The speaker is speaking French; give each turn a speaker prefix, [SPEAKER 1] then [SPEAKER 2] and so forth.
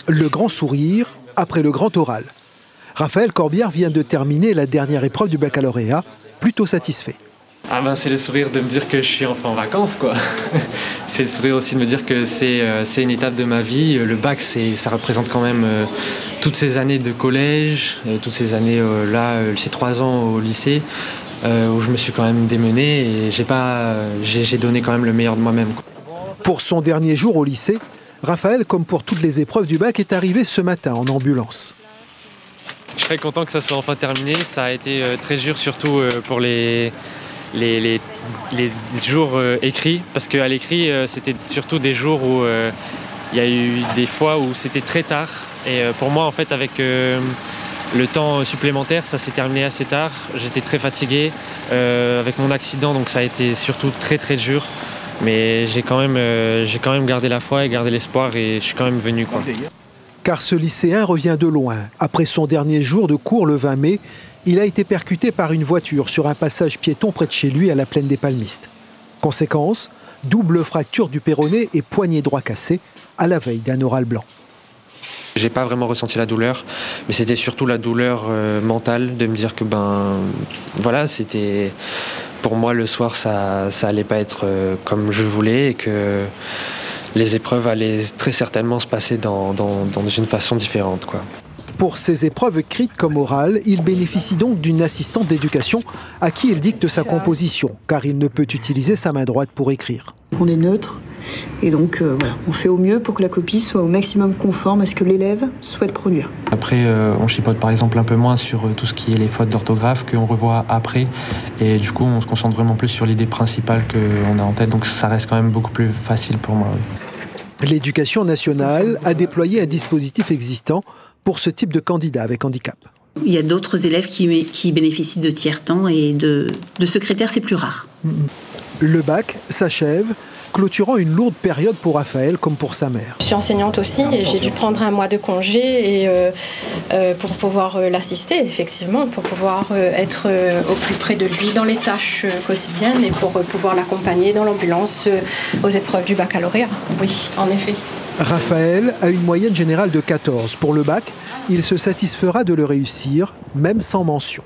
[SPEAKER 1] Le grand sourire après le grand oral. Raphaël Corbière vient de terminer la dernière épreuve du baccalauréat, plutôt satisfait.
[SPEAKER 2] Ah ben c'est le sourire de me dire que je suis enfin en vacances quoi. C'est le sourire aussi de me dire que c'est une étape de ma vie. Le bac ça représente quand même toutes ces années de collège, toutes ces années ces 3 ans au lycée où je me suis quand même démené et j'ai donné quand même le meilleur de moi-même.
[SPEAKER 1] Pour son dernier jour au lycée, Raphaël, comme pour toutes les épreuves du bac, est arrivé ce matin en ambulance.
[SPEAKER 2] Je suis très content que ça soit enfin terminé. Ça a été très dur surtout pour les jours écrits, parce qu'à l'écrit, c'était surtout des jours où il y a eu des fois où c'était très tard. Et pour moi, en fait, avec le temps supplémentaire, ça s'est terminé assez tard. J'étais très fatigué avec mon accident, donc ça a été surtout très très dur. Mais j'ai quand même gardé la foi et gardé l'espoir et je suis quand même venu, quoi.
[SPEAKER 1] Car ce lycéen revient de loin. Après son dernier jour de cours le 20 mai, il a été percuté par une voiture sur un passage piéton près de chez lui à la plaine des Palmistes. Conséquence, double fracture du péroné et poignet droit cassé à la veille d'un oral blanc.
[SPEAKER 2] J'ai pas vraiment ressenti la douleur, mais c'était surtout la douleur mentale de me dire que voilà, c'était pour moi le soir ça allait pas être comme je voulais et que les épreuves allaient très certainement se passer dans une façon différente, quoi.
[SPEAKER 1] Pour ces épreuves écrites comme orales, il bénéficie donc d'une assistante d'éducation à qui il dicte sa composition, car il ne peut utiliser sa main droite pour écrire.
[SPEAKER 3] On est neutre et donc voilà, on fait au mieux pour que la copie soit au maximum conforme à ce que l'élève souhaite produire.
[SPEAKER 2] Après, on chipote par exemple un peu moins sur tout ce qui est les fautes d'orthographe qu'on revoit après et du coup on se concentre vraiment plus sur l'idée principale qu'on a en tête, donc ça reste quand même beaucoup plus facile pour moi. Oui.
[SPEAKER 1] L'Éducation nationale a déployé un dispositif existant pour ce type de candidat avec handicap.
[SPEAKER 4] Il y a d'autres élèves qui bénéficient de tiers-temps et de secrétaires, c'est plus rare.
[SPEAKER 1] Le bac s'achève, clôturant une lourde période pour Raphaël comme pour sa mère.
[SPEAKER 5] Je suis enseignante aussi et j'ai dû prendre un mois de congé et, pour pouvoir l'assister, effectivement, pour pouvoir être au plus près de lui dans les tâches quotidiennes et pour pouvoir l'accompagner dans l'ambulance aux épreuves du baccalauréat. Oui, en effet.
[SPEAKER 1] Raphaël a une moyenne générale de 14. Pour le bac, il se satisfera de le réussir, même sans mention.